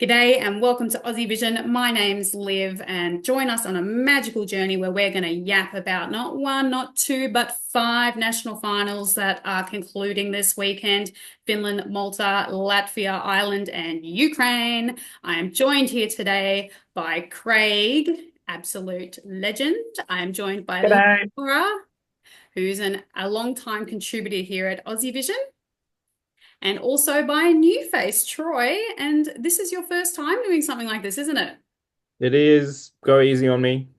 G'day and welcome to Aussievision. My name's Liv, and join us on a magical journey where we're going to yap about not one, not two, but five national finals that are concluding this weekend. Finland, Malta, Latvia, Ireland, and Ukraine. I am joined here today by Craig, absolute legend. I am joined by G'day. Laura, who's a long-time contributor here at Aussievision, and also by a new face, Troy. And this is your first time doing something like this, isn't it? It is. Go easy on me.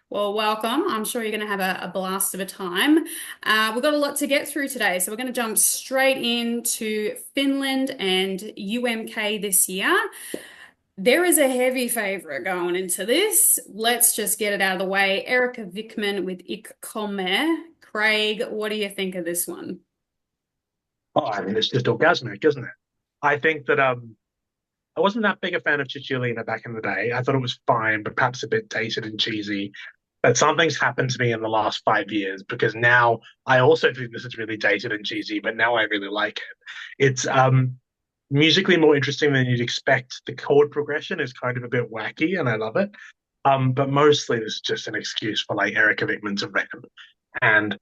Well, welcome. I'm sure you're going to have a blast of a time. We've got a lot to get through today, so we're going to jump straight into Finland and UMK this year. There is a heavy favourite going into this. Let's just get it out of the way. Erica Vickman with Ik Kommer. Craig, what do you think of this one? Oh, I mean, it's just orgasmic, isn't it? I think that I wasn't that big a fan of Cicciolina back in the day. I thought it was fine, but perhaps a bit dated and cheesy. But something's happened to me in the last 5 years because now I also think this is really dated and cheesy, but now I really like it. It's musically more interesting than you'd expect. The chord progression is kind of a bit wacky, and I love it. But mostly this is just an excuse for like Erica Vickman to rap. And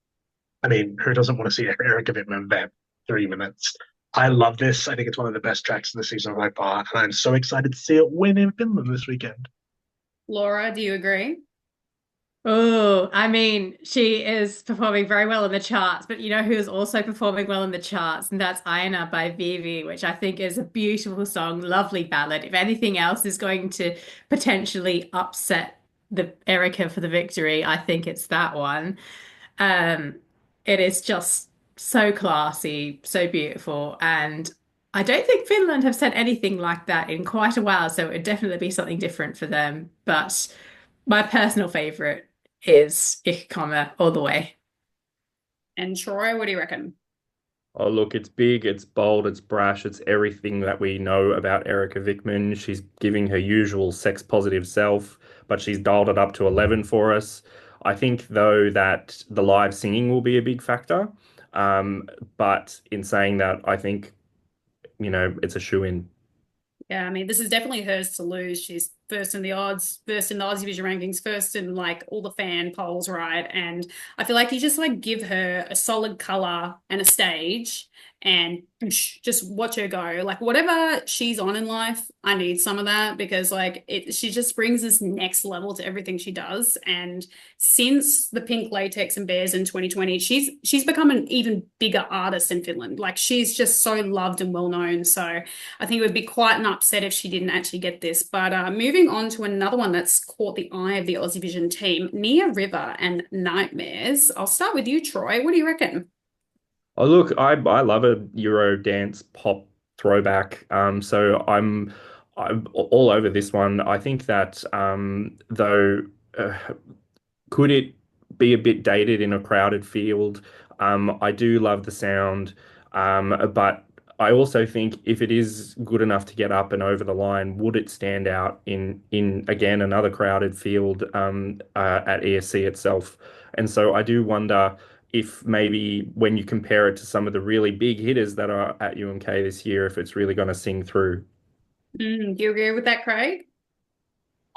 I mean, who doesn't want to see Erica Vickman vamp 3 minutes? I love this. I think it's one of the best tracks of the season by far, and I'm so excited to see it win in Finland this weekend. Laura, do you agree? Oh, I mean, she is performing very well in the charts, but you know who's also performing well in the charts? And that's Aina by Vivi, which I think is a beautiful song, lovely ballad. If anything else is going to potentially upset the Erica for the victory, I think it's that one. Um, it is just so classy, so beautiful, and I don't think Finland have said anything like that in quite a while, so it would definitely be something different for them. But my personal favorite is Ich komme all the way. And Troy, what do you reckon? Oh, look, it's big, it's bold, it's brash, it's everything that we know about Erica Vickman. She's giving her usual sex positive self, but she's dialed it up to 11 for us. I think, though, that the live singing will be a big factor. But in saying that, I think, it's a shoe-in. Yeah, I mean, this is definitely hers to lose. She's first in the odds, first in the Aussievision rankings, first in like all the fan polls, right? And I feel like you just like give her a solid color and a stage and whoosh, just watch her go. Like whatever she's on in life, I need some of that because like she just brings this next level to everything she does. And since the Pink Latex and Bears in 2020, she's become an even bigger artist in Finland. Like she's just so loved and well known. So I think it would be quite an upset if she didn't actually get this. But moving on to another one that's caught the eye of the Aussievision team, Nia River and Nightmares. I'll start with you, Troy. What do you reckon? Oh, look, I love a Euro dance pop throwback. So I'm all over this one. I think that though, uh, could it be a bit dated in a crowded field? I do love the sound, but I also think if it is good enough to get up and over the line, would it stand out in again another crowded field at ESC itself? And so I do wonder if maybe when you compare it to some of the really big hitters that are at UMK this year, if it's really going to sing through. Do you agree with that, Craig?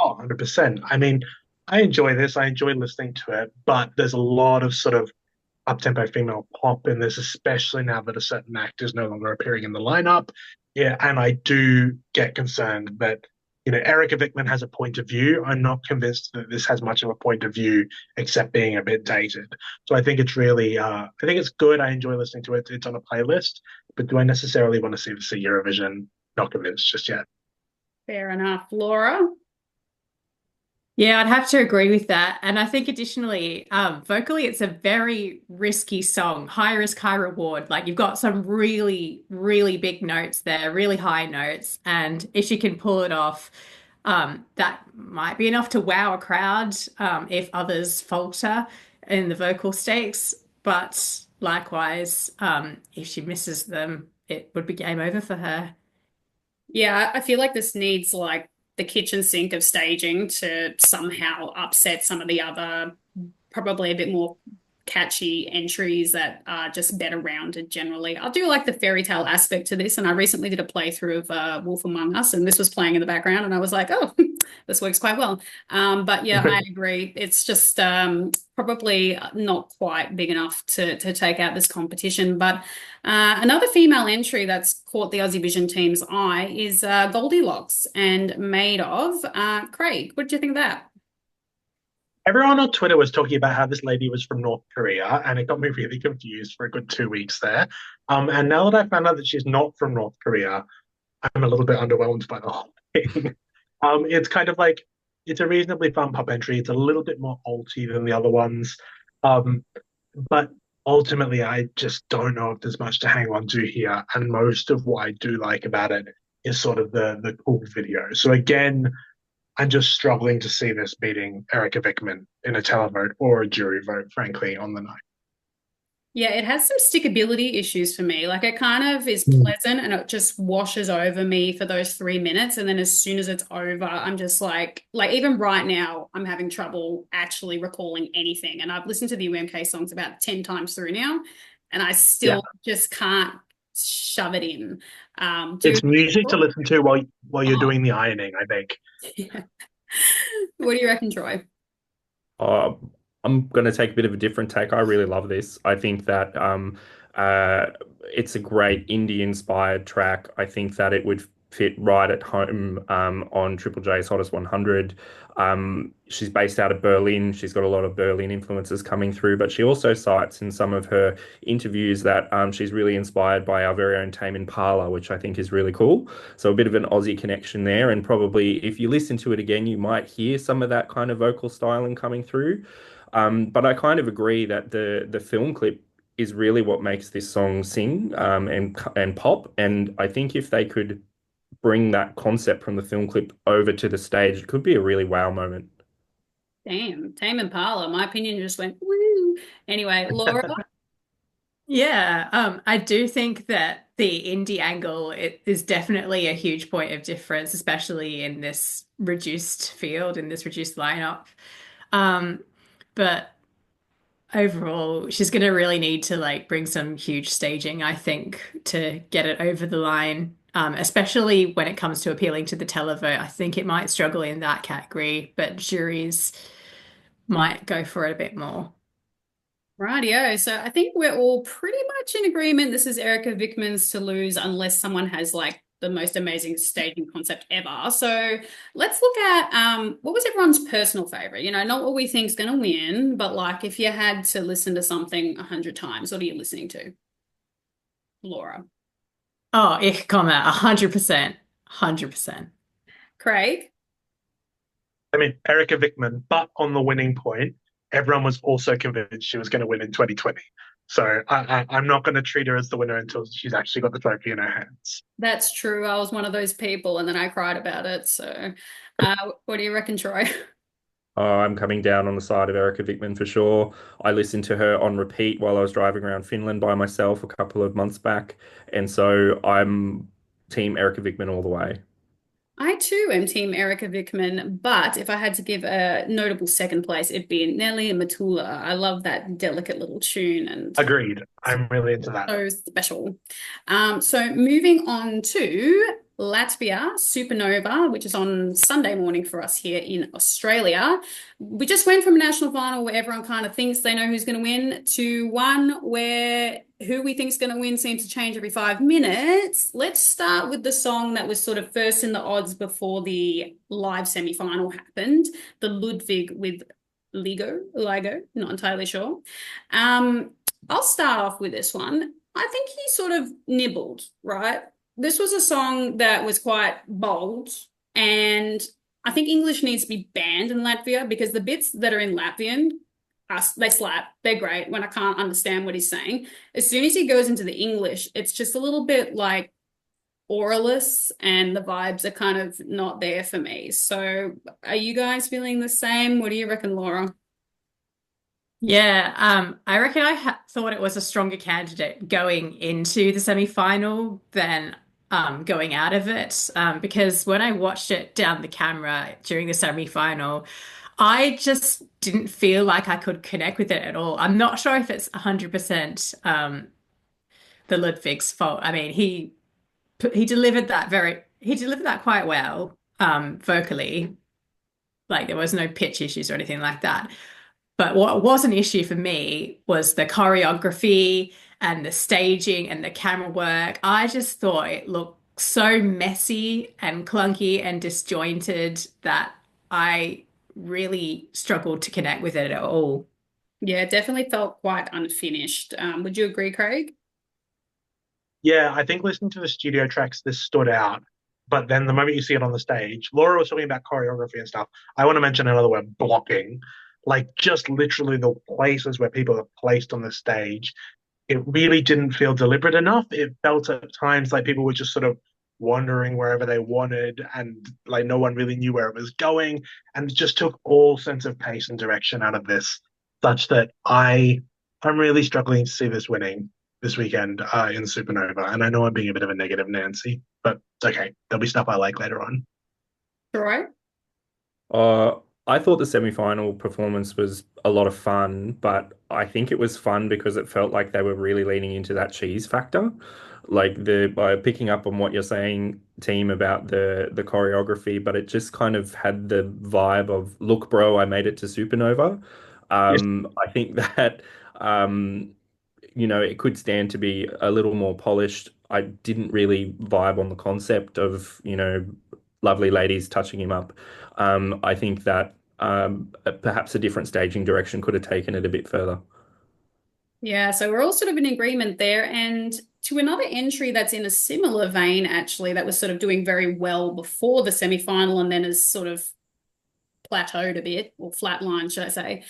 Oh, 100%. I mean, I enjoy this. I enjoy listening to it, but there's a lot of sort of up-tempo female pop in this, especially now that a certain act is no longer appearing in the lineup. Yeah, and I do get concerned that, Erica Vickman has a point of view. I'm not convinced that this has much of a point of view except being a bit dated. So I think it's really, I think it's good. I enjoy listening to it. It's on a playlist, but do I necessarily want to see this at Eurovision? Not convinced just yet. Fair enough. Laura? Yeah, I'd have to agree with that. And I think additionally, vocally, it's a very risky song, high risk, high reward. Like you've got some really, really big notes there, really high notes. And if she can pull it off, that might be enough to wow a crowd, if others falter in the vocal stakes. But likewise, if she misses them, it would be game over for her. Yeah, I feel like this needs like the kitchen sink of staging to somehow upset some of the other, probably a bit more catchy entries that are just better rounded generally. I do like the fairy tale aspect to this, and I recently did a playthrough of Wolf Among Us, and this was playing in the background, and I was like, oh, this works quite well. But yeah, I agree. It's just probably not quite big enough to take out this competition. But another female entry that's caught the Aussievision team's eye is Goldilocks and Made of. Craig, what do you think of that? Everyone on Twitter was talking about how this lady was from North Korea, and it got me really confused for a good 2 weeks there. And now that I found out that she's not from North Korea, I'm a little bit underwhelmed by the whole thing. It's kind of like it's a reasonably fun pop entry. It's a little bit more alty than the other ones, um, but ultimately, I just don't know if there's much to hang on to here. And most of what I do like about it is sort of the cool video. So again, I'm just struggling to see this beating Erica Vickman in a televote or a jury vote, frankly, on the night. Yeah, it has some stickability issues for me. Like it kind of is pleasant and it just washes over me for those 3 minutes. And then as soon as it's over, I'm just like even right now, I'm having trouble actually recalling anything. And I've listened to the UMK songs about 10 times through now, and I still just can't shove it in. It's music to listen to while you're doing the ironing, I think. Yeah. What do you reckon, Troy? Uh, I'm going to take a bit of a different take. I really love this. I think that uh, it's a great indie-inspired track. I think that it would fit right at home on Triple J's Hottest 100. She's based out of Berlin. She's got a lot of Berlin influences coming through, but she also cites in some of her interviews that she's really inspired by our very own Tame Impala, which I think is really cool. So a bit of an Aussie connection there, and probably if you listen to it again, you might hear some of that kind of vocal styling coming through. But I kind of agree that the film clip is really what makes this song sing and pop. And I think if they could bring that concept from the film clip over to the stage, it could be a really wow moment. Damn, Tame Impala. My opinion just went woo. Anyway, Laura. Yeah, I do think that the indie angle it is definitely a huge point of difference, especially in this reduced field, in this reduced lineup. But overall, she's going to really need to like bring some huge staging, I think, to get it over the line. Especially when it comes to appealing to the televote. I think it might struggle in that category, but juries might go for it a bit more. Rightio. So I think we're all pretty much in agreement. This is Erica Vickman's to lose unless someone has like the most amazing staging concept ever. So let's look at what was everyone's personal favorite? You know, not what we think is going to win, but like if you had to listen to something 100 times, what are you listening to? Laura. Oh, ich komme 100%. 100%. Craig. I mean, Erica Vickman, but on the winning point, everyone was also convinced she was going to win in 2020. So I'm not going to treat her as the winner until she's actually got the trophy in her hands. That's true. I was one of those people, and then I cried about it. So, what do you reckon, Troy? I'm coming down on the side of Erica Vickman for sure. I listened to her on repeat while I was driving around Finland by myself a couple of months back, and so I'm team Erica Vickman all the way. I too am team Erica Vickman, but if I had to give a notable second place, it'd be Nelly and Matula. I love that delicate little tune and Agreed. I'm really into that. so special. So moving on to Latvia Supernova, which is on Sunday morning for us here in Australia. We just went from a national final where everyone kind of thinks they know who's going to win to one where who we think is going to win seems to change every 5 minutes. Let's start with the song that was sort of first in the odds before the live semi-final happened, the Ludwig with Ligo, not entirely sure. I'll start off with this one. I think he sort of nibbled, right? This was a song that was quite bold, and I think English needs to be banned in Latvia because the bits that are in Latvian, they slap. They're great when I can't understand what he's saying. As soon as he goes into the English, it's just a little bit like oralist, and the vibes are kind of not there for me. So are you guys feeling the same? What do you reckon, Laura? Yeah, I reckon I ha thought it was a stronger candidate going into the semi-final than going out of it. Because when I watched it down the camera during the semi-final, I just didn't feel like I could connect with it at all. I'm not sure if it's 100% the Ludwig's fault. I mean, he delivered that quite well vocally. Like there was no pitch issues or anything like that. But what was an issue for me was the choreography and the staging and the camera work. I just thought it looked so messy and clunky and disjointed that I really struggled to connect with it at all. Yeah, it definitely felt quite unfinished. Would you agree, Craig? Yeah, I think listening to the studio tracks, this stood out. But then the moment you see it on the stage, Laura was talking about choreography and stuff. I want to mention another word, blocking. Like just literally the places where people are placed on the stage. It really didn't feel deliberate enough. It felt at times like people were just sort of wandering wherever they wanted and like no one really knew where it was going. And it just took all sense of pace and direction out of this, such that I'm really struggling to see this winning this weekend in Supernova. And I know I'm being a bit of a negative Nancy, but it's okay. There'll be stuff I like later on. Troy? Uh, I thought the semi-final performance was a lot of fun, but I think it was fun because it felt like they were really leaning into that cheese factor. Like the by picking up on what you're saying, team, about the choreography, but it just kind of had the vibe of, look, bro, I made it to Supernova. Yes. I think that um, it could stand to be a little more polished. I didn't really vibe on the concept of, lovely ladies touching him up. I think that perhaps a different staging direction could have taken it a bit further. Yeah, so we're all sort of in agreement there. And to another entry that's in a similar vein, actually, that was sort of doing very well before the semi-final and then has sort of plateaued a bit, or flatlined, should I say.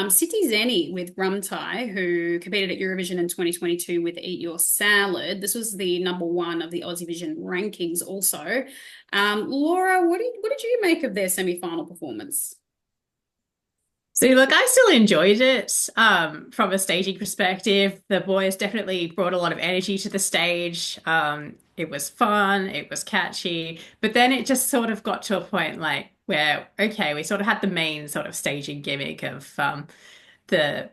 City Zenny with Rumtai, who competed at Eurovision in 2022 with Eat Your Salad. This was the number one of the Aussievision rankings also. Laura, what did you make of their semi-final performance? So look, I still enjoyed it from a staging perspective. The boys definitely brought a lot of energy to the stage. It was fun, it was catchy, but then it just sort of got to a point like where, okay, we sort of had the main sort of staging gimmick of the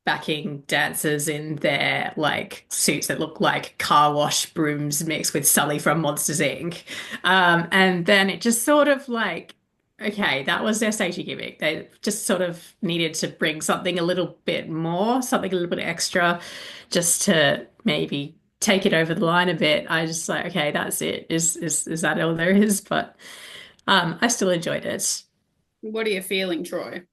backing dancers in their like suits that look like car wash brooms mixed with Sully from Monsters Inc. And then it just sort of like, okay, that was their staging gimmick. They just sort of needed to bring something a little bit more, something a little bit extra, just to maybe take it over the line a bit. I just like, okay, that's it. Is that all there is? But I still enjoyed it. What are you feeling, Troy?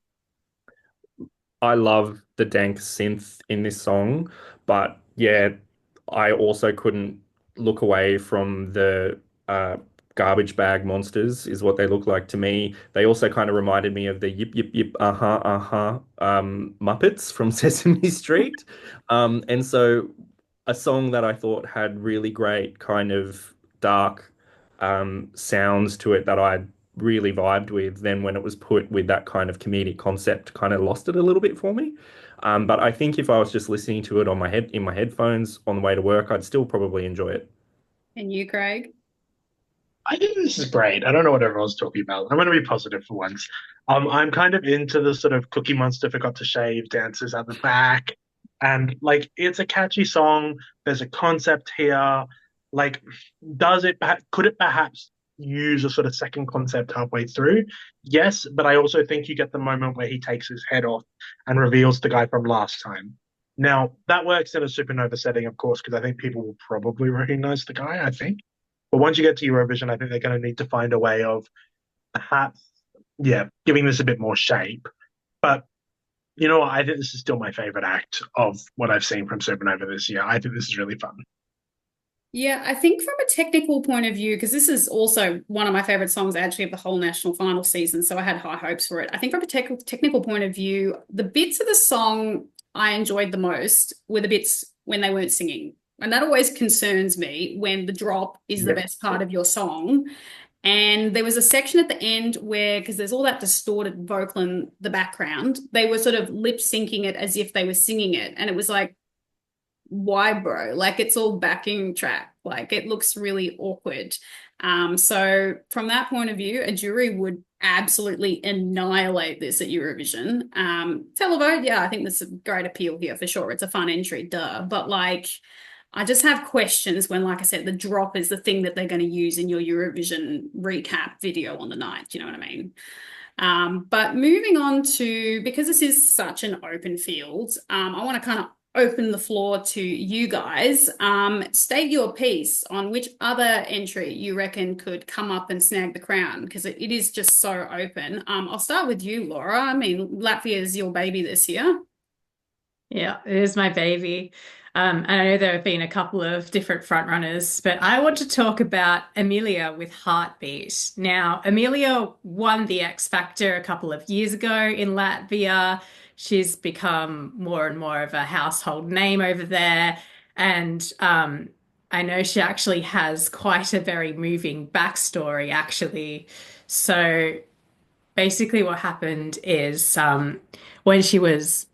I love the dank synth in this song, but yeah, I also couldn't look away from the garbage bag monsters, is what they look like to me. They also kind of reminded me of the yip yip yip Muppets from Sesame Street. And so a song that I thought had really great kind of dark sounds to it that I really vibed with, then when it was put with that kind of comedic concept, kind of lost it a little bit for me. But I think if I was just listening to it on my head in my headphones on the way to work, I'd still probably enjoy it. And you, Craig? I think this is great. I don't know what everyone's talking about. I'm going to be positive for once. I'm kind of into the sort of Cookie Monster forgot to shave dances at the back. And like, it's a catchy song. There's a concept here. Like, could it perhaps use a sort of second concept halfway through? Yes, but I also think you get the moment where he takes his head off and reveals the guy from last time. Now, that works in a supernova setting, of course, because I think people will probably recognize the guy, I think. But once you get to Eurovision, I think they're going to need to find a way of perhaps, yeah, giving this a bit more shape. But you know what? I think this is still my favorite act of what I've seen from Supernova this year. I think this is really fun. Yeah, I think from a technical point of view, because this is also one of my favorite songs actually of the whole national final season, so I had high hopes for it. I think from a technical point of view, the bits of the song I enjoyed the most were the bits when they weren't singing. And that always concerns me when the drop is the Yeah. best part of your song. And there was a section at the end where, because there's all that distorted vocal in the background, they were sort of lip syncing it as if they were singing it. And it was like, why, bro? Like it's all backing track. Like it looks really awkward. So from that point of view, a jury would absolutely annihilate this at Eurovision. Televote, yeah, I think there's a great appeal here for sure. It's a fun entry, duh. But like, I just have questions when, like I said, the drop is the thing that they're going to use in your Eurovision recap video on the night. Do you know what I mean? But moving on to, because this is such an open field, I want to kind of open the floor to you guys. State your piece on which other entry you reckon could come up and snag the crown, because it is just so open. I'll start with you, Laura. I mean, Latvia is your baby this year. Yeah, it is my baby. And I know there have been a couple of different frontrunners, but I want to talk about Amelia with Heartbeat. Now, Amelia won the X Factor a couple of years ago in Latvia. She's become more and more of a household name over there. And I know she actually has quite a very moving backstory, actually. So basically, what happened is when she was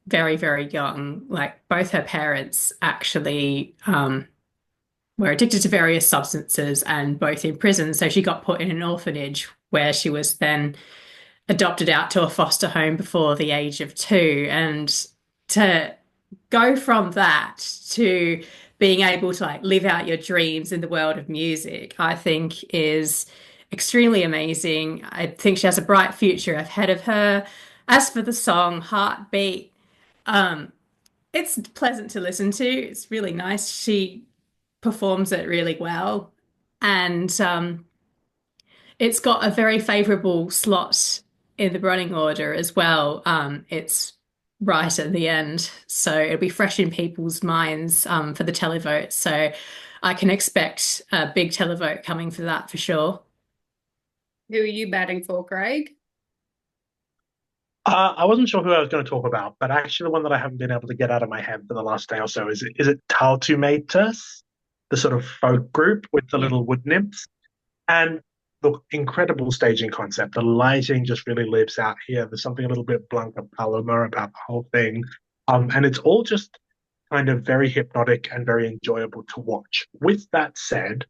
very, very young, like both her parents actually were addicted to various substances and both in prison. So she got put in an orphanage where she was then adopted out to a foster home before the age of 2. And to go from that to being able to like live out your dreams in the world of music, I think is extremely amazing. I think she has a bright future ahead of her. As for the song Heartbeat, um, it's pleasant to listen to. It's really nice. She performs it really well. And it's got a very favorable slot in the running order as well. It's right at the end. So it'll be fresh in people's minds for the televote. So I can expect a big televote coming for that for sure. Who are you batting for, Craig? I wasn't sure who I was going to talk about, but actually the one that I haven't been able to get out of my head for the last day or so is it Taltumatus, the sort of folk group with the Yeah. little wood nymphs? And look, incredible staging concept. The lighting just really lives out here. There's something a little bit Blanca Paloma about the whole thing. And it's all just kind of very hypnotic and very enjoyable to watch. With that said,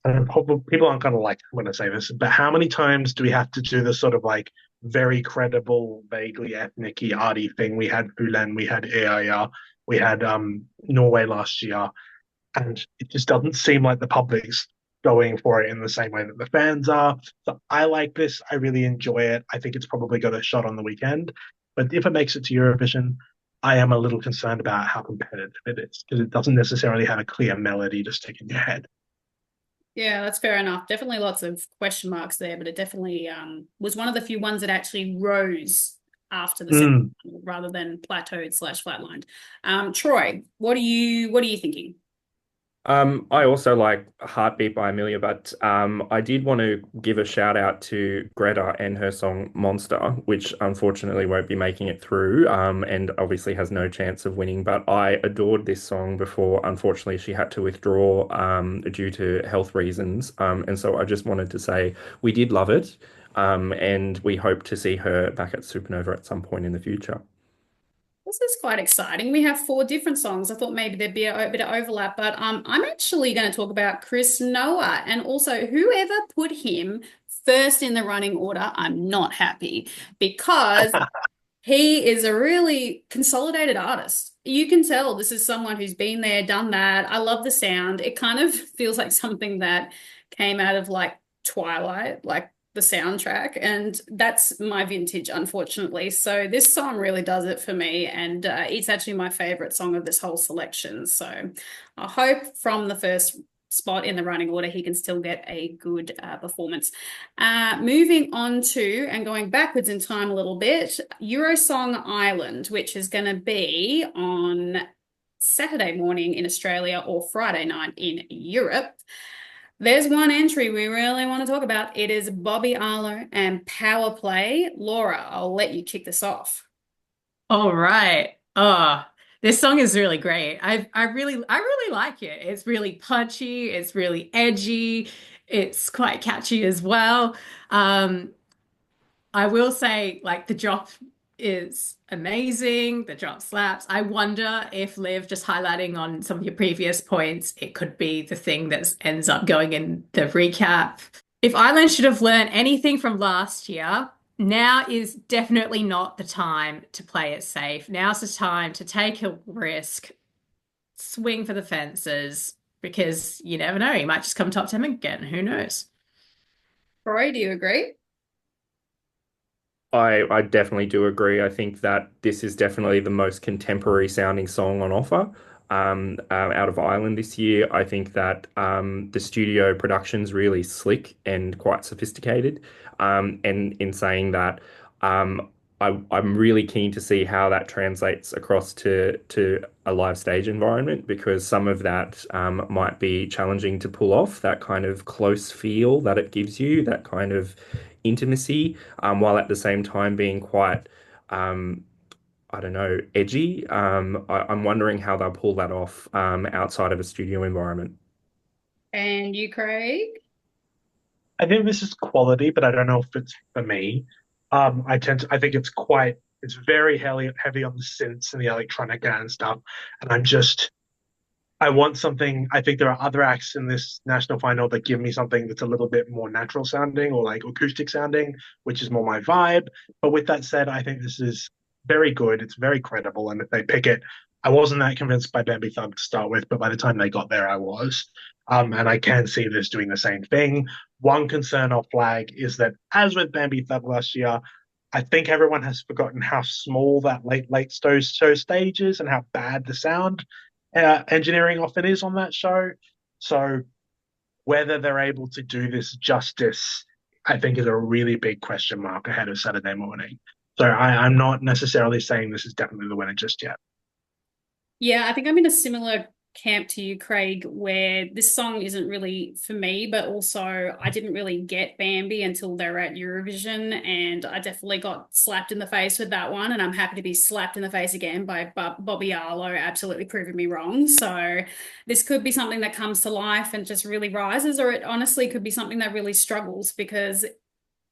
and probably people aren't going to like when I say this, but how many times do we have to do this sort of like very credible, vaguely ethnic-y, arty thing? We had Ulen, we had Eaya, we had Norway last year, and it just doesn't seem like the public's going for it in the same way that the fans are. So I like this. I really enjoy it. I think it's probably got a shot on the weekend. But if it makes it to Eurovision, I am a little concerned about how competitive it is because it doesn't necessarily have a clear melody to stick in your head. Yeah, that's fair enough. Definitely lots of question marks there, but it definitely was one of the few ones that actually rose after the Mm. semi rather than plateaued slash flatlined. Troy, what are you thinking? I also like Heartbeat by Amelia, but I did want to give a shout out to Greta and her song Monster, which unfortunately won't be making it through, and obviously has no chance of winning. But I adored this song before, unfortunately, she had to withdraw due to health reasons. And so I just wanted to say we did love it, and we hope to see her back at Supernova at some point in the future. This is quite exciting. We have 4 different songs. I thought maybe there'd be a bit of overlap, but I'm actually going to talk about Chris Noah and also whoever put him first in the running order. I'm not happy because he is a really consolidated artist. You can tell this is someone who's been there, done that. I love the sound. It kind of feels like something that came out of like Twilight, like the soundtrack, and that's my vintage, unfortunately. So this song really does it for me, and it's actually my favorite song of this whole selection. So I hope from the first spot in the running order he can still get a good performance. Moving on to and going backwards in time a little bit, Eurosong Island, which is going to be on Saturday morning in Australia or Friday night in Europe. There's one entry we really want to talk about. It is Bobby Arlo and Power Play. Laura, I'll let you kick this off. All right. Oh, this song is really great. I really like it. It's really punchy, it's really edgy, it's quite catchy as well. I will say like the drop is amazing. The drop slaps. I wonder if Liv, just highlighting on some of your previous points, it could be the thing that ends up going in the recap. If Ireland should have learned anything from last year, now is definitely not the time to play it safe. Now's the time to take a risk, swing for the fences, because you never know, you might just come top 10 again. Who knows? Roy, do you agree? I definitely do agree. I think that this is definitely the most contemporary sounding song on offer out of Ireland this year. I think that the studio production's really slick and quite sophisticated. And in saying that, I'm really keen to see how that translates across to a live stage environment because some of that might be challenging to pull off, that kind of close feel that it gives you, that kind of intimacy, while at the same time being quite, um, I don't know, edgy. I'm wondering how they'll pull that off outside of a studio environment. And you, Craig? I think this is quality, but I don't know if it's for me. I think it's very heavy on the synths and the electronica and stuff. And I want something. I think there are other acts in this national final that give me something that's a little bit more natural sounding or like acoustic sounding, which is more my vibe. But with that said, I think this is very good. It's very credible. And if they pick it, I wasn't that convinced by Bambi Thumb to start with, but by the time they got there, I was. And I can see this doing the same thing. One concern I'll flag is that, as with Bambi Thumb last year, I think everyone has forgotten how small that late show stage is and how bad the sound engineering often is on that show. So whether they're able to do this justice, I think is a really big question mark ahead of Saturday morning. So I'm not necessarily saying this is definitely the winner just yet. Yeah, I think I'm in a similar camp to you, Craig, where this song isn't really for me, but also I didn't really get Bambi until they were at Eurovision, and I definitely got slapped in the face with that one, and I'm happy to be slapped in the face again by Bobby Arlo, absolutely proving me wrong. So this could be something that comes to life and just really rises, or it honestly could be something that really struggles because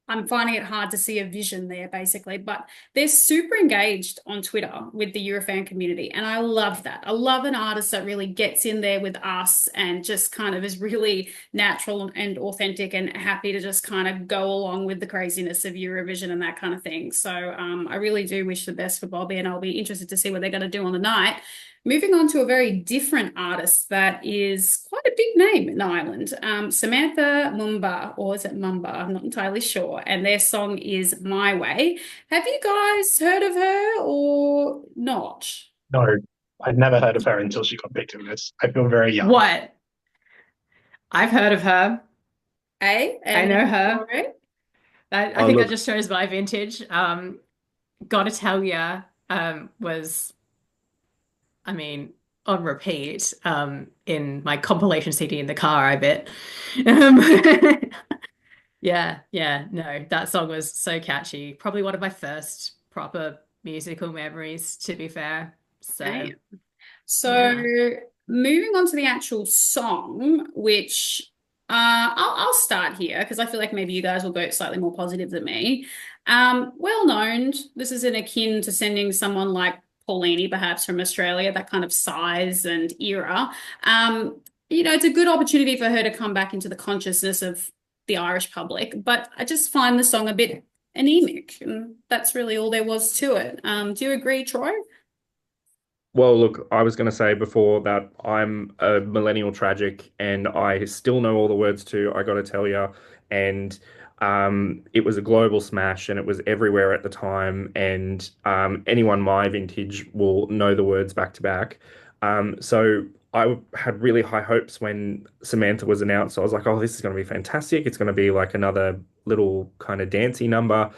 I'm finding it hard to see a vision there, basically. But they're super engaged on Twitter with the Eurofan community. And I love that. I love an artist that really gets in there with us and just kind of is really natural and authentic and happy to just kind of go along with the craziness of Eurovision and that kind of thing. So I really do wish the best for Bobby, and I'll be interested to see what they're going to do on the night. Moving on to a very different artist that is quite a big name in Ireland, Samantha Mumba, or is it Mumba? I'm not entirely sure. And their song is My Way. Have you guys heard of her or not? No, I'd never heard of her until she got picked in this. I feel very young. What? I've heard of her. Eh? I know her. Rory? I Oh, think that look, just shows my vintage. Gotta Tell Ya was, I mean, on repeat in my compilation CD in the car, I bet. Um, yeah, no, that song was so catchy. Probably one of my first proper musical memories, to be fair. So, Okay. So yeah. moving on to the actual song, which I'll start here because I feel like maybe you guys will go slightly more positive than me. Well known. This is an akin to sending someone like Paulini, perhaps from Australia, that kind of size and era. It's a good opportunity for her to come back into the consciousness of the Irish public, but I just find the song a bit anemic, and that's really all there was to it. Do you agree, Troy? well, look, I was going to say before that I'm a millennial tragic and I still know all the words to I Gotta Tell Ya. And it was a global smash and it was everywhere at the time. And anyone my vintage will know the words back to back. So I had really high hopes when Samantha was announced. I was like, oh, this is going to be fantastic. It's going to be like another little kind of dancey number.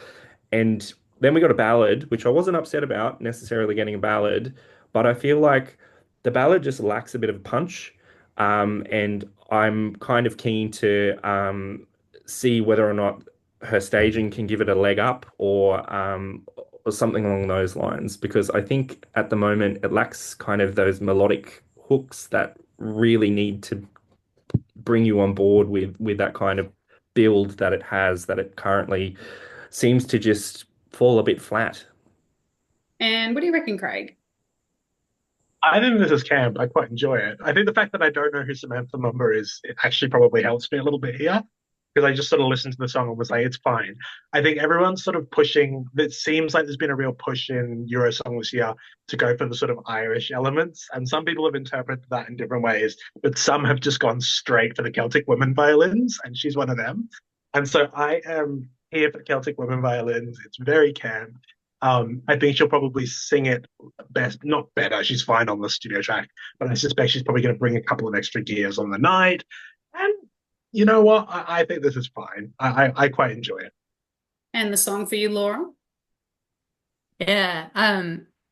And then we got a ballad, which I wasn't upset about necessarily getting a ballad, but I feel like the ballad just lacks a bit of punch. And I'm kind of keen to see whether or not her staging can give it a leg up or something along those lines, because I think at the moment it lacks kind of those melodic hooks that really need to bring you on board with that kind of build that it has, that it currently seems to just fall a bit flat. And what do you reckon, Craig? I think this is camp. I quite enjoy it. I think the fact that I don't know who Samantha Mumba is, it actually probably helps me a little bit here because I just sort of listened to the song and was like, it's fine. I think everyone's sort of pushing. It seems like there's been a real push in Eurosong this year to go for the sort of Irish elements, and some people have interpreted that in different ways, but some have just gone straight for the Celtic women violins, and she's one of them. And so I am here for Celtic women violins. It's very camp. I think she'll probably sing it best, not better. She's fine on the studio track, but I suspect she's probably going to bring a couple of extra gears on the night. And you know what? I think this is fine. I quite enjoy it. And the song for you, Laura? Yeah.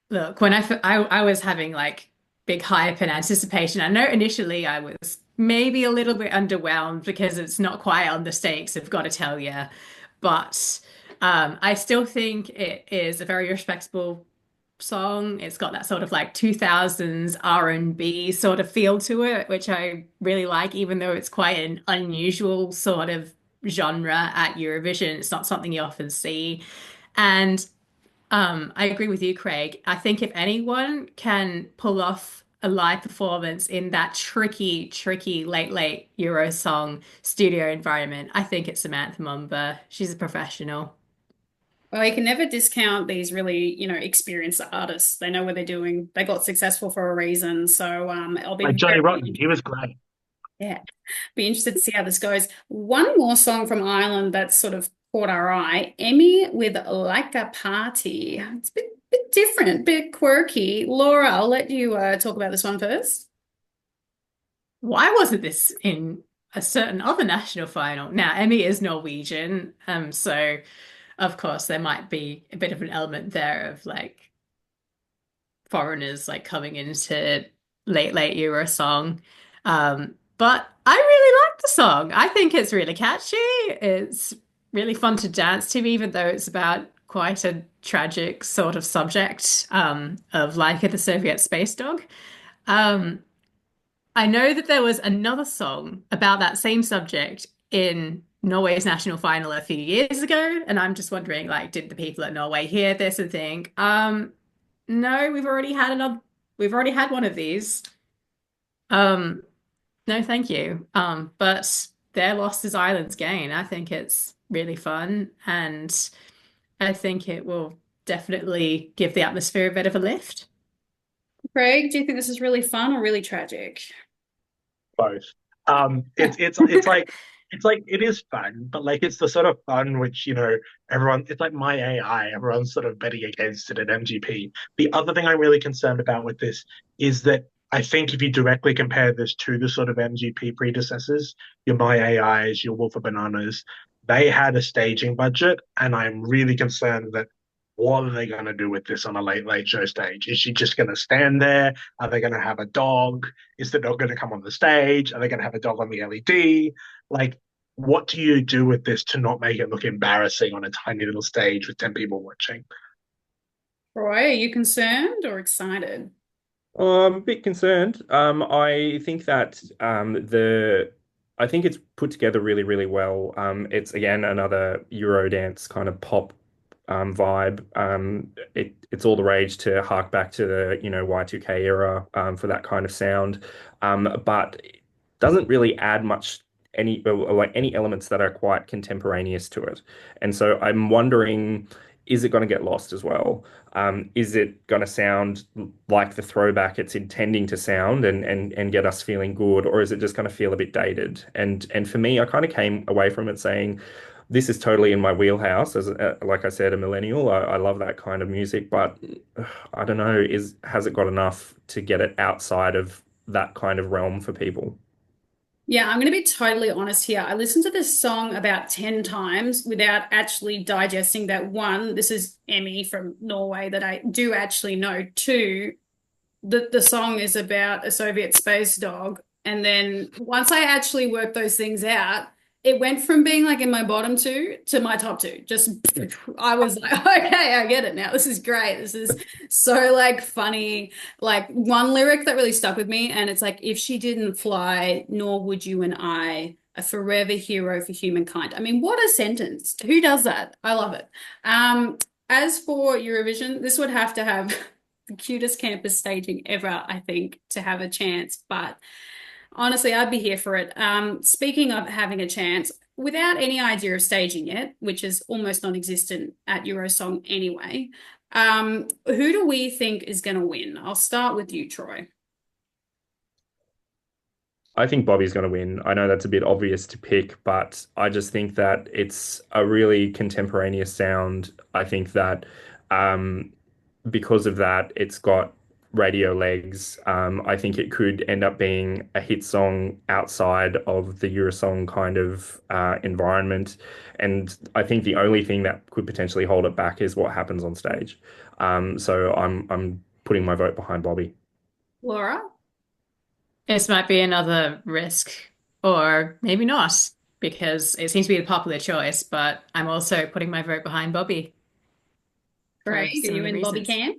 Look, when I was having like big hype and anticipation, I know initially I was maybe a little bit underwhelmed because it's not quite on the stakes, I've got to tell you. But I still think it is a very respectable song. It's got that sort of like 2000s R&B sort of feel to it, which I really like, even though it's quite an unusual sort of genre at Eurovision. It's not something you often see. And I agree with you, Craig. I think if anyone can pull off a live performance in that tricky, tricky late Eurosong studio environment, I think it's Samantha Mumba. She's a professional. Well, you can never discount these really, experienced artists. They know what they're doing. They got successful for a reason. So I'll be Like Johnny Rotten, very, he was great. yeah, be interested to see how this goes. One more song from Ireland that's sort of caught our eye, Emmy with Like a Party. It's a bit different, bit quirky. Laura, I'll let you talk about this one first. Why wasn't this in a certain other national final? Now, Emmy is Norwegian, so of course there might be a bit of an element there of like foreigners like coming into late Eurosong. But I really like the song. I think it's really catchy. It's really fun to dance to, even though it's about quite a tragic sort of subject of Laika the Soviet space dog. Um, I know that there was another song about that same subject in Norway's national final a few years ago, and I'm just wondering, like, did the people at Norway hear this and think, no, we've already had one of these. Um, no, thank you. But their loss is Ireland's gain. I think it's really fun, and I think it will definitely give the atmosphere a bit of a lift. Craig, do you think this is really fun or really tragic? Both. It's like it is fun, but like it's the sort of fun which everyone. It's like my AI. Everyone's sort of betting against it at MGP. The other thing I'm really concerned about with this is that I think if you directly compare this to the sort of MGP predecessors, your My AIs, your Wolf of Bananas, they had a staging budget, and I'm really concerned that what are they going to do with this on a late show stage? Is she just going to stand there? Are they going to have a dog? Is the dog going to come on the stage? Are they going to have a dog on the LED? Like, what do you do with this to not make it look embarrassing on a tiny little stage with 10 people watching? Roy, are you concerned or excited? I'm a bit concerned. I think that I think it's put together really, really well. It's again another Eurodance kind of pop vibe. It's all the rage to hark back to the Y2K era for that kind of sound, but it doesn't really add much like any elements that are quite contemporaneous to it. And so I'm wondering, is it going to get lost as well? Is it going to sound like the throwback it's intending to sound and get us feeling good, or is it just going to feel a bit dated? And for me, I kind of came away from it saying, this is totally in my wheelhouse. As like I said, a millennial, I love that kind of music, but I don't know, has it got enough to get it outside of that kind of realm for people? Yeah, I'm going to be totally honest here. I listened to this song about 10 times without actually digesting that one, this is Emmy from Norway that I do actually know. Two, the song is about a Soviet space dog. And then once I actually worked those things out, it went from being like in my bottom two to my top two. Just I was like, okay, I get it now. This is great. This is so like funny. Like one lyric that really stuck with me, and it's like, if she didn't fly, nor would you and I, a forever hero for humankind. I mean, what a sentence. Who does that? I love it. As for Eurovision, this would have to have the cutest campus staging ever, I think, to have a chance. But honestly, I'd be here for it. Speaking of having a chance, without any idea of staging yet, which is almost non-existent at Eurosong anyway, who do we think is going to win? I'll start with you, Troy. I think Bobby's going to win. I know that's a bit obvious to pick, but I just think that it's a really contemporaneous sound. I think that um, because of that, it's got radio legs. I think it could end up being a hit song outside of the Eurosong kind of environment. And I think the only thing that could potentially hold it back is what happens on stage. So I'm putting my vote behind Bobby. Laura? This might be another risk, or maybe not, because it seems to be the popular choice, but I'm also putting my vote behind Bobby for Craig, are you similar in Bobby reasons. camp?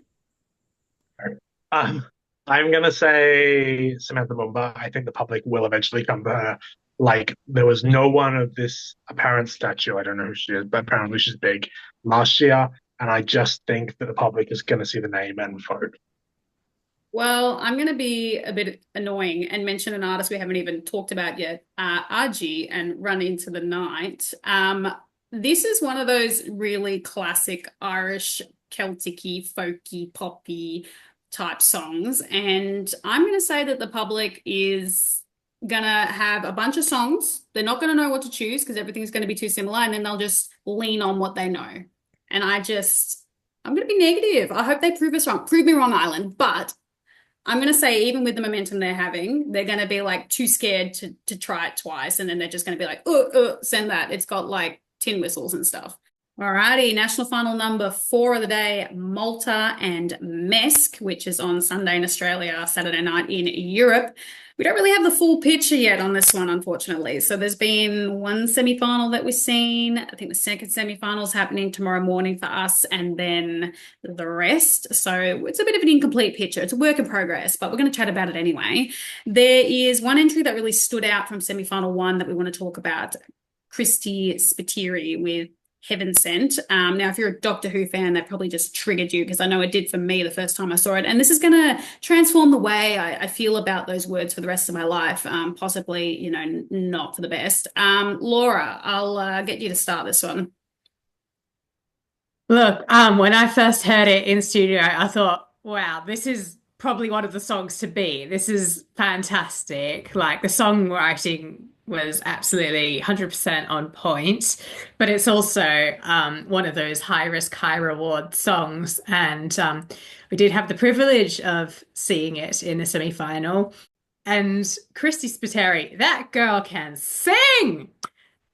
Um, I'm gonna say Samantha Mumba. I think the public will eventually come to her. Like there was no one of this apparent stature. I don't know who she is, but apparently she's big last year, and I just think that the public is gonna see the name and vote. Well, I'm going to be a bit annoying and mention an artist we haven't even talked about yet, Argy, and Run Into the Night. This is one of those really classic Irish, Celtic-y, folky, poppy type songs. And I'm going to say that the public is going to have a bunch of songs. They're not going to know what to choose because everything's going to be too similar. And then they'll just lean on what they know. And I'm going to be negative. I hope they prove us wrong. Prove me wrong, Island. But I'm going to say, even with the momentum they're having, they're going to be like too scared to try it twice. And then they're just going to be like, send that. It's got like tin whistles and stuff. Alrighty, national final number 4 of the day, Malta and MESC, which is on Sunday in Australia, Saturday night in Europe. We don't really have the full picture yet on this one, unfortunately. So there's been one semi-final that we've seen. I think the second semi-final is happening tomorrow morning for us, and then the rest. So it's a bit of an incomplete picture. It's a work in progress, but we're going to chat about it anyway. There is one entry that really stood out from semi-final 1 that we want to talk about. Christy Spiteri with Heaven Sent. Now, if you're a Doctor Who fan, that probably just triggered you because I know it did for me the first time I saw it. And this is going to transform the way I feel about those words for the rest of my life, possibly, not for the best. Laura, I'll get you to start this one. Look, when I first heard it in studio, I thought, wow, this is probably one of the songs to be. This is fantastic. Like the songwriting was absolutely 100% on point, but it's also one of those high risk, high reward songs. And we did have the privilege of seeing it in the semi-final. And Christy Spiteri, that girl can sing.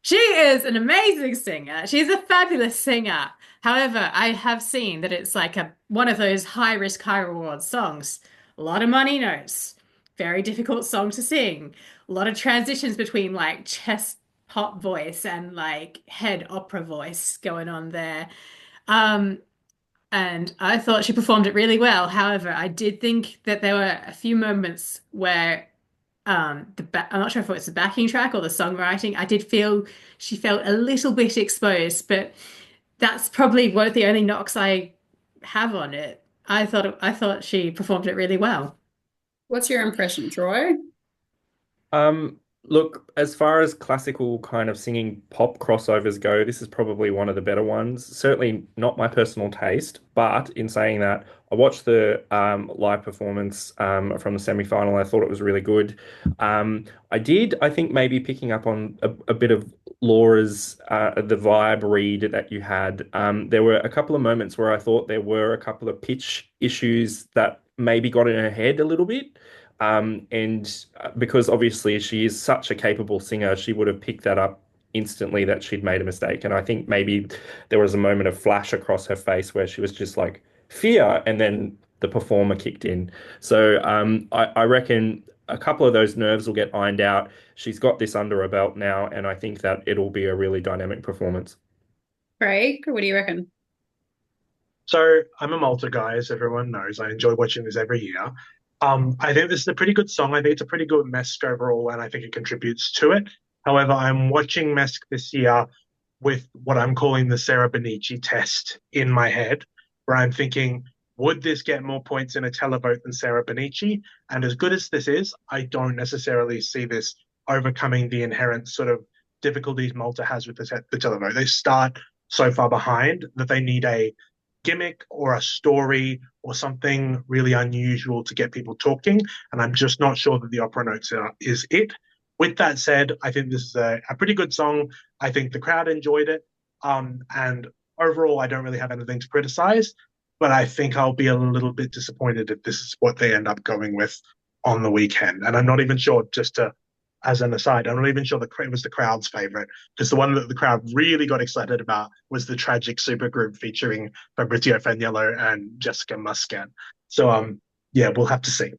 She is an amazing singer. She's a fabulous singer. However, I have seen that it's like one of those high risk, high reward songs. A lot of money notes. Very difficult song to sing. A lot of transitions between like chest pop voice and like head opera voice going on there. Um, and I thought she performed it really well. However, I did think that there were a few moments where I'm not sure if it was the backing track or the songwriting. I did feel she felt a little bit exposed, but that's probably one of the only knocks I have on it. I thought she performed it really well. What's your impression, Troy? Look, as far as classical kind of singing pop crossovers go, this is probably one of the better ones. Certainly not my personal taste, but in saying that, I watched the live performance from the semi-final. I thought it was really good. I think, maybe picking up on a bit of Laura's the vibe read that you had. There were a couple of moments where I thought there were a couple of pitch issues that maybe got in her head a little bit. And because obviously she is such a capable singer, she would have picked that up instantly that she'd made a mistake. And I think maybe there was a moment of flash across her face where she was just like, fear, and then the performer kicked in. So I reckon a couple of those nerves will get ironed out. She's got this under her belt now, and I think that it'll be a really dynamic performance. Craig, what do you reckon? So I'm a Malta guy, as everyone knows. I enjoy watching this every year. I think this is a pretty good song. I think it's a pretty good MESC overall, and I think it contributes to it. However, I'm watching MESC this year with what I'm calling the Sarah Benici test in my head, where I'm thinking, would this get more points in a televote than Sarah Benici? And as good as this is, I don't necessarily see this overcoming the inherent sort of difficulties Malta has with the televote. They start so far behind that they need a gimmick or a story or something really unusual to get people talking. And I'm just not sure that the opera notes is it. With that said, I think this is a pretty good song. I think the crowd enjoyed it. And overall, I don't really have anything to criticize, but I think I'll be a little bit disappointed if this is what they end up going with on the weekend. And I'm not even sure, just to, as an aside, I'm not even sure it was the crowd's favorite, because the one that the crowd really got excited about was the tragic supergroup featuring Fabrizio Faniello and Jessica Muscat. So, yeah, we'll have to see.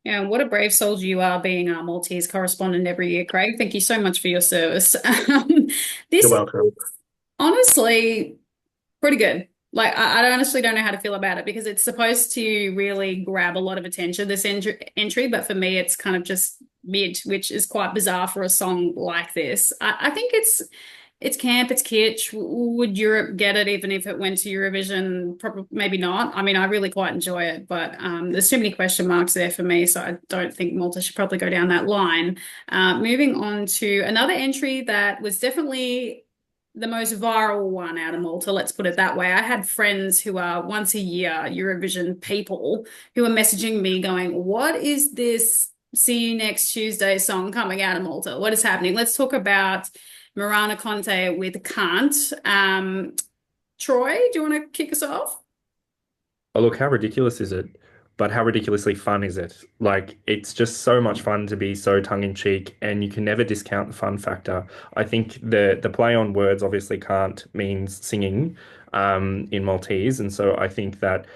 Yeah, what a brave soldier you are being our Maltese correspondent every year, Craig. Thank you so much for your service. This You're welcome. is honestly pretty good. Like, I honestly don't know how to feel about it because it's supposed to really grab a lot of attention, this entry, but for me, it's kind of just mid, which is quite bizarre for a song like this. I think it's camp, it's kitsch. Would Europe get it even if it went to Eurovision? Probably, maybe not. I mean, I really quite enjoy it, but there's too many question marks there for me, so I don't think Malta should probably go down that line. Moving on to another entry that was definitely the most viral one out of Malta, let's put it that way. I had friends who are once a year Eurovision people who are messaging me going, what is this See You Next Tuesday song coming out of Malta? What is happening? Let's talk about Marana Conte with Can't. Troy, do you want to kick us off? Oh, look, how ridiculous is it? But how ridiculously fun is it? Like, it's just so much fun to be so tongue-in-cheek, and you can never discount the fun factor. I think the play on words obviously can't means singing in Maltese, and so I think that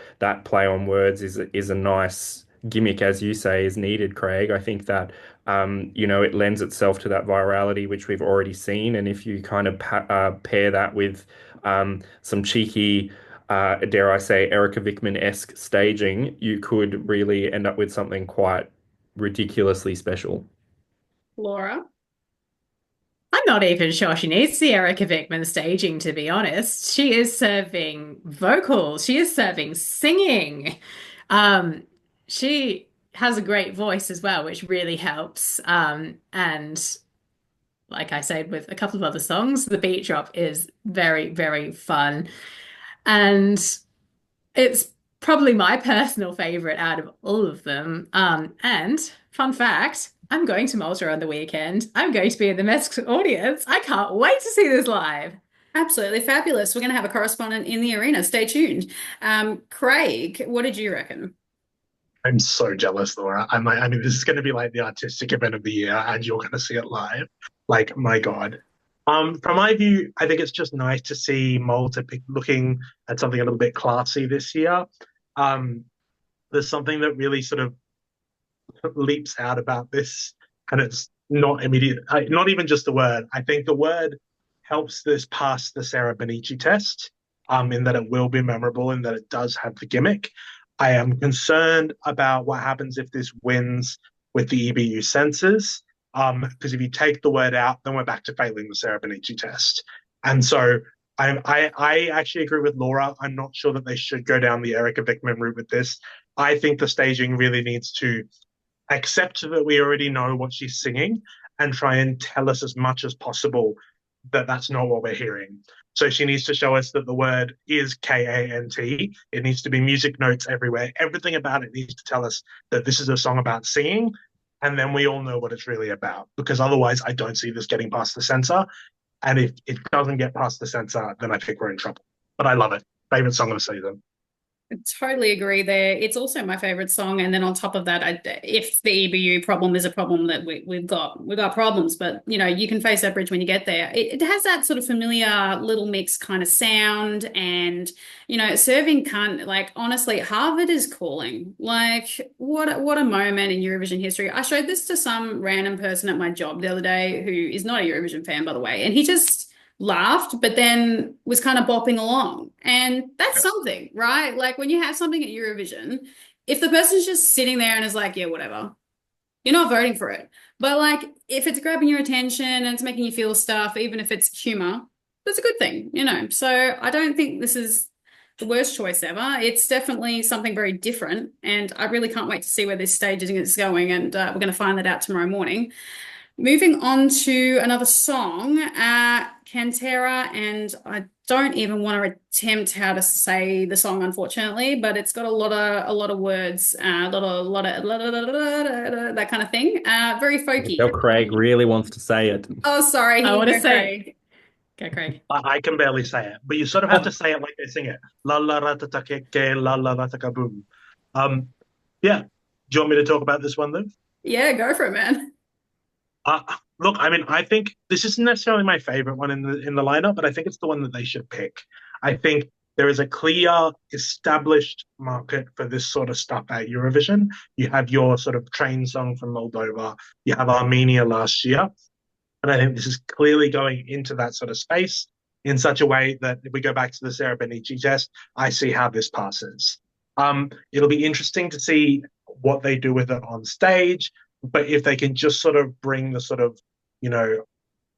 play on words is a nice gimmick, as you say, is needed, Craig. I think that it lends itself to that virality which we've already seen, and if you kind of pair that with some cheeky dare I say, Erica Vickman-esque staging, you could really end up with something quite ridiculously special. Laura? I'm not even sure she needs the Erica Vickman staging, to be honest. She is serving vocals. She is serving singing. She has a great voice as well, which really helps. And like I said, with a couple of other songs, the beat drop is very, very fun. And it's probably my personal favorite out of all of them. And fun fact, I'm going to Malta on the weekend. I'm going to be in the MESC audience. I can't wait to see this live. Absolutely fabulous. We're going to have a correspondent in the arena. Stay tuned. Craig, what did you reckon? I'm so jealous, Laura. I mean, this is going to be like the artistic event of the year, and you're going to see it live. Like, my God. From my view, I think it's just nice to see Malta looking at something a little bit classy this year. There's something that really sort of leaps out about this, and it's not immediate, not even just the word. I think the word helps this pass the Sarah Benici test, in that it will be memorable, in that it does have the gimmick. I am concerned about what happens if this wins with the EBU censors. Because if you take the word out, then we're back to failing the Sarah Benici test. And so I actually agree with Laura. I'm not sure that they should go down the Erica Vickman route with this. I think the staging really needs to accept that we already know what she's singing and try and tell us as much as possible that that's not what we're hearing. So she needs to show us that the word is K-A-N-T. It needs to be music notes everywhere. Everything about it needs to tell us that this is a song about singing, and then we all know what it's really about. Because otherwise, I don't see this getting past the censor. And if it doesn't get past the censor, then I think we're in trouble. But I love it. Favorite song of the season. I totally agree there. It's also my favorite song, and then on top of that, if the EBU problem is a problem that we've got problems, but you can face that bridge when you get there. It has that sort of familiar Little Mix kind of sound, and serving cunt. Like, honestly, Harvard is calling. Like, what a moment in Eurovision history. I showed this to some random person at my job the other day who is not a Eurovision fan, by the way, and he just laughed, but then was kind of bopping along. And that's something, right? Like, when you have something at Eurovision, if the person's just sitting there and is like, yeah, whatever, you're not voting for it. But like, if it's grabbing your attention and it's making you feel stuff, even if it's humor, that's a good thing, you know. So I don't think this is the worst choice ever. It's definitely something very different, and I really can't wait to see where this staging is going, and we're going to find that out tomorrow morning. Moving on to another song, Cantera, and I don't even want to attempt how to say the song, unfortunately, but it's got a lot of words, a lot of that kind of thing. Very folky. Tell Craig really wants to say it. Oh, sorry, I here want you to go, say, Craig. go, Craig. I can barely say it, but you sort of have to say it like they sing it. La la ratatake, la la rataka boom. Yeah. Do you want me to talk about this one, Liv? Yeah, go for it, man. Uh, Look, I mean, I think this isn't necessarily my favorite one in the lineup, but I think it's the one that they should pick. I think there is a clear, established market for this sort of stuff at Eurovision. You have your sort of train song from Moldova. You have Armenia last year. And I think this is clearly going into that sort of space in such a way that if we go back to the Sarah Benici test, I see how this passes. It'll be interesting to see what they do with it on stage, but if they can just sort of bring the sort of, you know,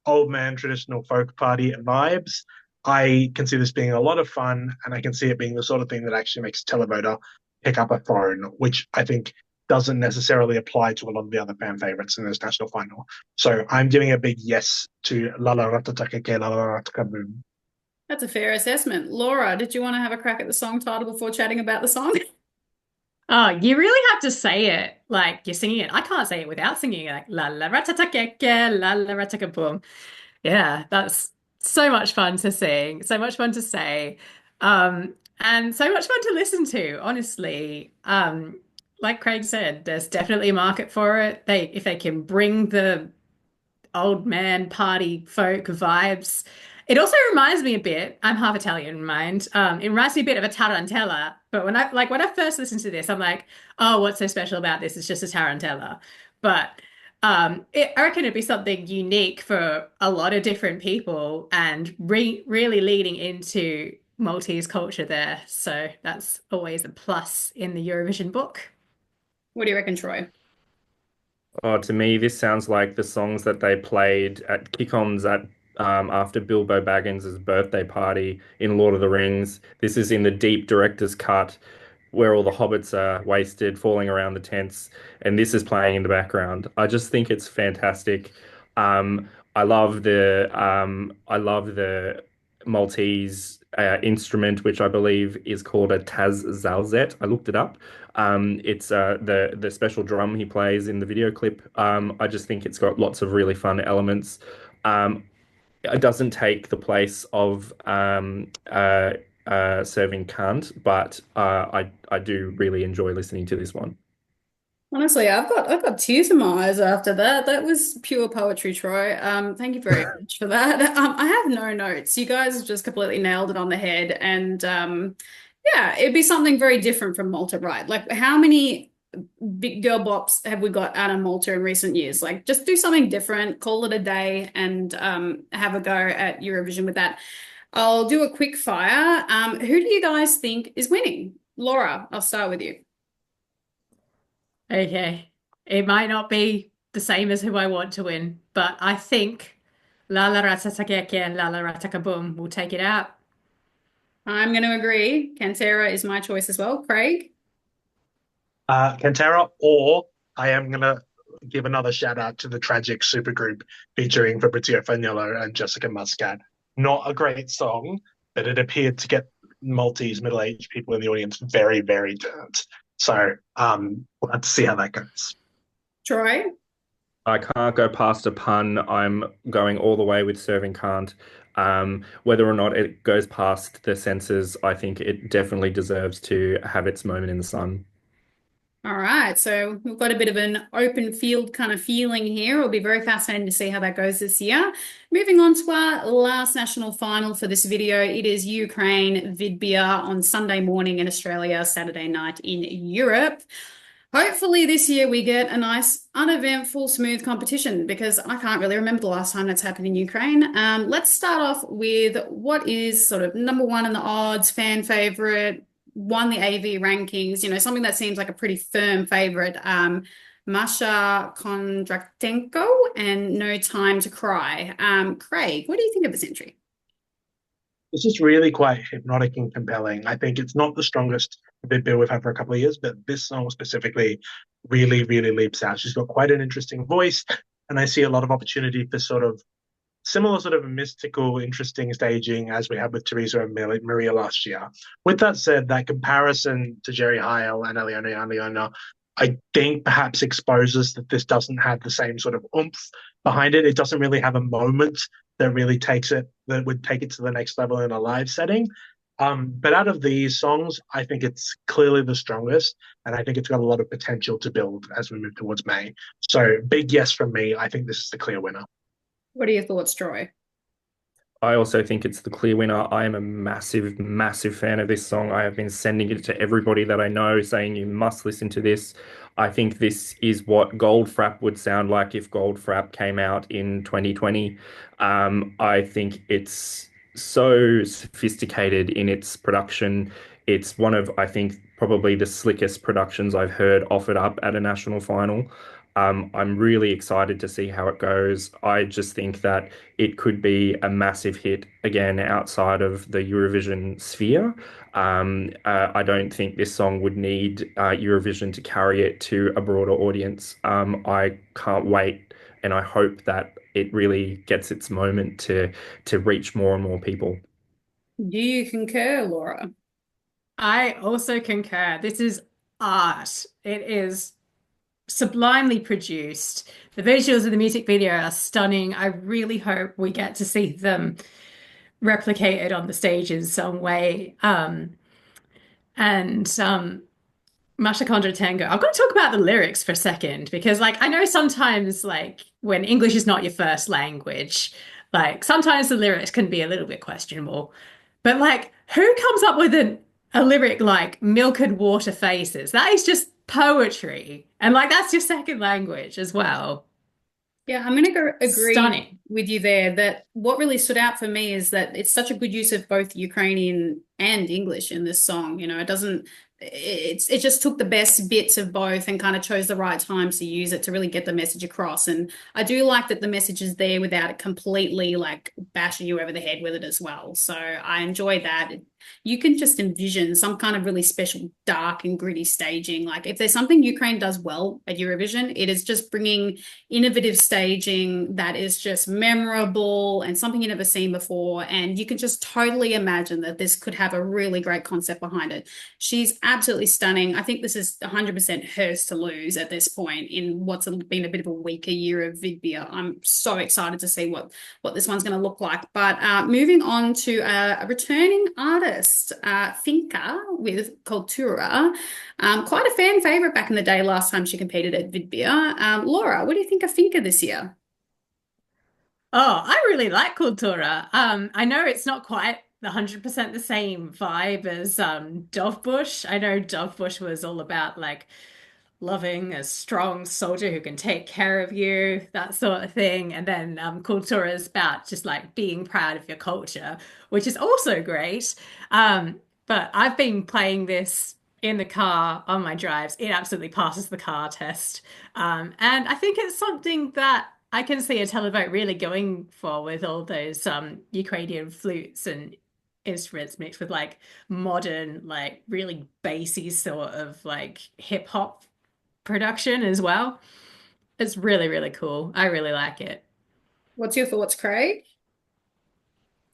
old man traditional folk party vibes, I can see this being a lot of fun, and I can see it being the sort of thing that actually makes a televoter pick up a phone, which I think doesn't necessarily apply to a lot of the other fan favorites in this national final. So I'm giving a big yes to La La Ratataka Ke La La Rataka Boom. That's a fair assessment. Laura, did you want to have a crack at the song title before chatting about the song? Oh, you really have to say it like you're singing it. I can't say it without singing it, like la la ratataka, la la rataka boom. Yeah, that's so much fun to sing, so much fun to say, and so much fun to listen to, honestly. Like Craig said, there's definitely a market for it. If they can bring the old man party folk vibes. It also reminds me a bit, I'm half Italian, mind. It reminds me a bit of a tarantella. But when I first listened to this, I'm like, oh, what's so special about this? It's just a tarantella. But I reckon it'd be something unique for a lot of different people and really leading into Maltese culture there. So that's always a plus in the Eurovision book. What do you reckon, Troy? Oh, to me, this sounds like the songs that they played at kick-ons at after Bilbo Baggins' birthday party in Lord of the Rings. This is in the deep director's cut where all the hobbits are wasted, falling around the tents, and this is playing in the background. I just think it's fantastic. I love the Maltese instrument, which I believe is called a Taz Zalzet. I looked it up. It's the special drum he plays in the video clip. I just think it's got lots of really fun elements. It doesn't take the place of serving Kant, but I do really enjoy listening to this one. Honestly, I've got tears in my eyes after that. That was pure poetry, Troy. Thank you very much for that. I have no notes. You guys have just completely nailed it on the head. And yeah, it'd be something very different from Malta, right? Like, how many big girl bops have we got out of Malta in recent years? Like, just do something different, call it a day, and have a go at Eurovision with that. I'll do a quick fire. Who do you guys think is winning? Laura, I'll start with you. Okay. It might not be the same as who I want to win, but I think La La Ratataka and La La Rataka Boom will take it out. I'm going to agree. Cantera is my choice as well. Craig? Cantera, or I am going to give another shout out to the tragic supergroup featuring Fabrizio Fagnolo and Jessica Muscat. Not a great song, but it appeared to get Maltese middle-aged people in the audience very, very turned. So we'll have to see how that goes. Troy? I can't go past a pun. I'm going all the way with serving can't. Whether or not it goes past the censors, I think it definitely deserves to have its moment in the sun. All right, so we've got a bit of an open field kind of feeling here. It'll be very fascinating to see how that goes this year. Moving on to our last national final for this video. It is Ukraine Vidbir on Sunday morning in Australia, Saturday night in Europe. Hopefully this year we get a nice, uneventful, smooth competition, because I can't really remember the last time that's happened in Ukraine. Let's start off with what is sort of number one in the odds, fan favorite, won the AV rankings, you know, something that seems like a pretty firm favorite. Masha Kondratenko and No Time to Cry. Craig, what do you think of this entry? It's just really quite hypnotic and compelling. I think it's not the strongest Vidbir we've had for a couple of years, but this song specifically really, really leaps out. She's got quite an interesting voice, and I see a lot of opportunity for sort of similar sort of mystical, interesting staging as we had with Teresa and Maria last year. With that said, that comparison to Jerry Heil and Aliona, I think perhaps exposes that this doesn't have the same sort of oomph behind it. It doesn't really have a moment that really takes it, that would take it to the next level in a live setting. But out of these songs, I think it's clearly the strongest, and I think it's got a lot of potential to build as we move towards May. So, big yes from me. I think this is the clear winner. What are your thoughts, Troy? I also think it's the clear winner. I am a massive, massive fan of this song. I have been sending it to everybody that I know, saying you must listen to this. I think this is what Goldfrapp would sound like if Goldfrapp came out in 2020. I think it's so sophisticated in its production. It's one of, I think, probably the slickest productions I've heard offered up at a national final. I'm really excited to see how it goes. I just think that it could be a massive hit again outside of the Eurovision sphere. I don't think this song would need Eurovision to carry it to a broader audience. I can't wait, and I hope that it really gets its moment to reach more and more people. Do you concur, Laura? I also concur. This is art. It is sublimely produced. The visuals of the music video are stunning. I really hope we get to see them replicated on the stage in some way. And Masha Contra Tango. I'm going to talk about the lyrics for a second because, like, I know sometimes, like, when English is not your first language, like, sometimes the lyrics can be a little bit questionable. But, like, who comes up with a lyric like milk and water faces? That is just poetry. And, like, that's your second language as well. Yeah, I'm going to go agree Stunning. with you there that what really stood out for me is that it's such a good use of both Ukrainian and English in this song. You know, it doesn't, it just took the best bits of both and kind of chose the right times to use it to really get the message across. And I do like that the message is there without it completely like bashing you over the head with it as well. So I enjoy that. You can just envision some kind of really special dark and gritty staging. Like if there's something Ukraine does well at Eurovision, it is just bringing innovative staging that is just memorable and something you've never seen before. And you can just totally imagine that this could have a really great concept behind it. She's absolutely stunning. I think this is 100% hers to lose at this point in what's been a bit of a weaker year of Vidbir. I'm so excited to see what this one's going to look like. But moving on to a returning artist, Finca with Cultura. Quite a fan favorite back in the day last time she competed at Vidbir. Laura, what do you think of Finca this year? Oh, I really like Cultura. I know it's not quite 100% the same vibe as Dovbush. I know Dovbush was all about like loving a strong soldier who can take care of you, that sort of thing. And then Cultura is about just like being proud of your culture, which is also great. But I've been playing this in the car on my drives. It absolutely passes the car test. And I think it's something that I can see a televote really going for with all those Ukrainian flutes and instruments mixed with like modern, like really bassy sort of like hip hop production as well. It's really, really cool. I really like it. What's your thoughts, Craig?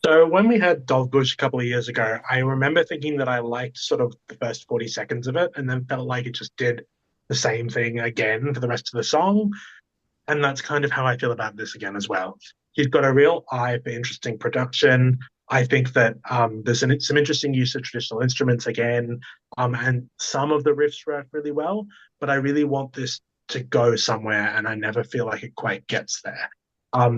So when we had Dogbush a couple of years ago, I remember thinking that I liked sort of the first 40 seconds of it and then felt like it just did the same thing again for the rest of the song. And that's kind of how I feel about this again as well. He's got a real eye for interesting production. I think that there's some interesting use of traditional instruments again, and some of the riffs work really well. But I really want this to go somewhere, and I never feel like it quite gets there.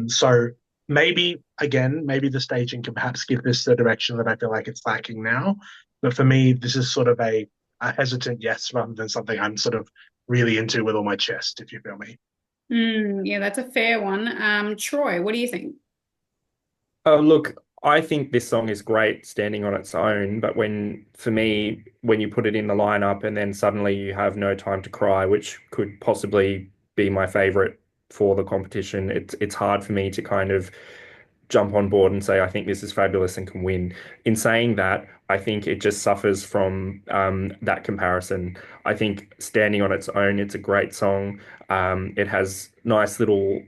So maybe again, maybe the staging can perhaps give this the direction that I feel like it's lacking now. But for me, this is sort of a hesitant yes rather than something I'm sort of really into with all my chest, if you feel me. Yeah, that's a fair one. Troy, what do you think? Oh, look, I think this song is great standing on its own, but for me, when you put it in the lineup and then suddenly you have No Time to Cry, which could possibly be my favorite for the competition, it's hard for me to kind of jump on board and say, I think this is fabulous and can win. In saying that, I think it just suffers from that comparison. I think standing on its own, it's a great song. It has nice little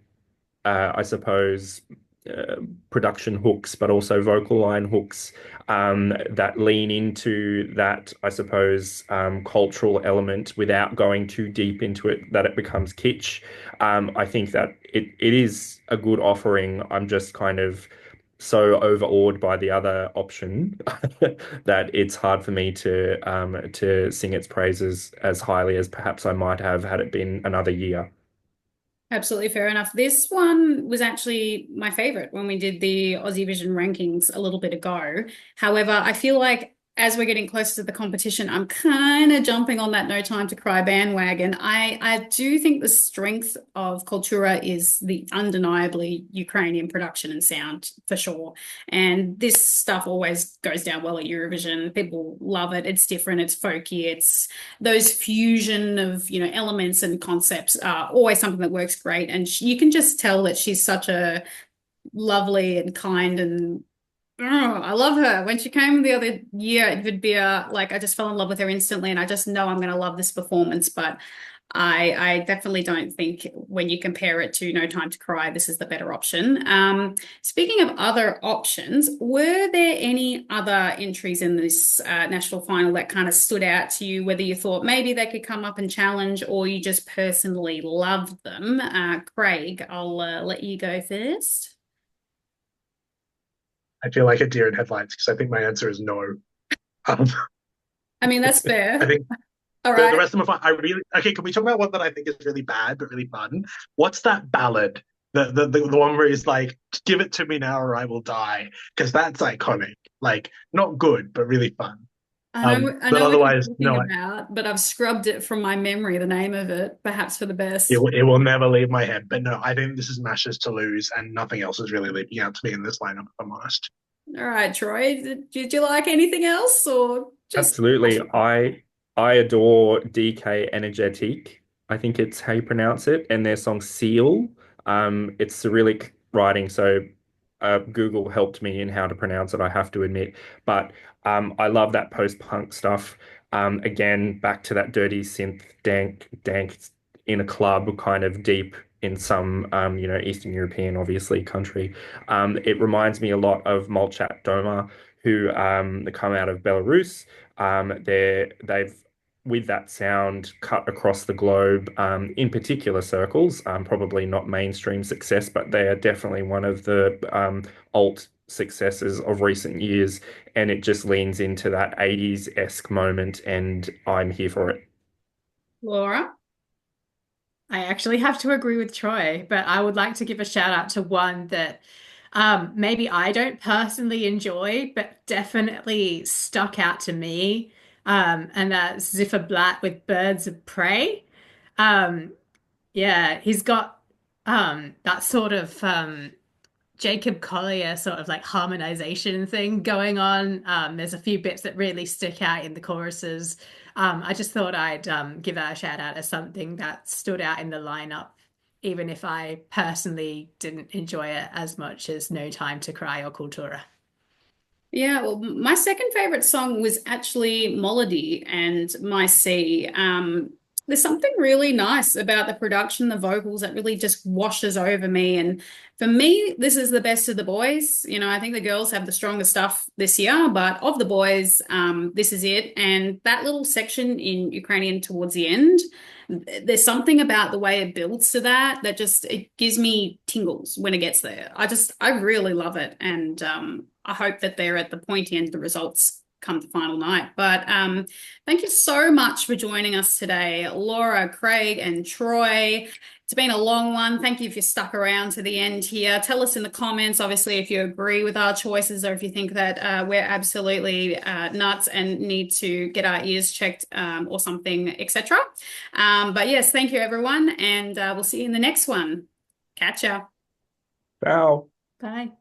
I suppose, uh, production hooks, but also vocal line hooks that lean into that, I suppose, cultural element without going too deep into it, that it becomes kitsch. I think that it is a good offering. I'm just kind of so overawed by the other option that it's hard for me to sing its praises as highly as perhaps I might have had it been another year. Absolutely fair enough. This one was actually my favorite when we did the Aussievision rankings a little bit ago. However, I feel like as we're getting closer to the competition, I'm kind of jumping on that No Time to Cry bandwagon. I do think the strength of Kultura is the undeniably Ukrainian production and sound for sure. And this stuff always goes down well at Eurovision. People love it. It's different. It's folky. It's those fusion of, elements and concepts are always something that works great. And you can just tell that she's such a lovely and kind and I love her. When she came the other year at Vidbir, like I just fell in love with her instantly, and I just know I'm going to love this performance. But I definitely don't think when you compare it to No Time to Cry, this is the better option. Speaking of other options, were there any other entries in this national final that kind of stood out to you, whether you thought maybe they could come up and challenge or you just personally loved them? Craig, I'll let you go first. I feel like a deer in headlights because I think my answer is no. Um, I mean, that's fair. I think All the right. rest of them are fine. Okay. Can we talk about one that I think is really bad but really fun? What's that ballad? The one where he's like, "Give it to me now, or I will die," because that's iconic. Like, not good, but really fun. I know But what you're otherwise, talking no, about, but I've scrubbed it from my memory, the name of it, perhaps for the it, best. it will never leave my head. But no, I think this is Mashes to lose, and nothing else is really leaping out to me in this lineup, if I'm honest. All right, Troy, did you like anything else or just Absolutely. I adore DK Energetic. I think it's how you pronounce it. And their song Seal. It's Cyrillic writing, so Google helped me in how to pronounce it, I have to admit. But I love that post-punk stuff. Again, back to that dirty synth dank in a club, kind of deep in some Eastern European, obviously, country. It reminds me a lot of Molchat Doma, who come out of Belarus. They've with that sound cut across the globe, in particular circles, probably not mainstream success, but they are definitely one of the alt successes of recent years, and it just leans into that 80s-esque moment, and I'm here for it. Laura? I actually have to agree with Troy, but I would like to give a shout out to one that maybe I don't personally enjoy, but definitely stuck out to me. And that's Ziffer with Birds of Prey. Um, yeah, he's got that sort of Jacob Collier sort of like harmonization thing going on. There's a few bits that really stick out in the choruses. I just thought I'd give that a shout out as something that stood out in the lineup, even if I personally didn't enjoy it as much as No Time to Cry or Kultura. Yeah, well, my second favorite song was actually Molody and My Sea. There's something really nice about the production, the vocals that really just washes over me. And for me, this is the best of the boys. I think the girls have the strongest stuff this year, but of the boys, this is it. And that little section in Ukrainian towards the end, there's something about the way it builds to that just it gives me tingles when it gets there. I really love it. And I hope that they're at the pointy end of the results come the final night. But thank you so much for joining us today, Laura, Craig, and Troy. It's been a long one. Thank you if you stuck around to the end here. Tell us in the comments, obviously, if you agree with our choices or if you think that we're absolutely nuts and need to get our ears checked or something, etc. But yes, thank you, everyone, and we'll see you in the next one. Catch ya. Ciao. Bye.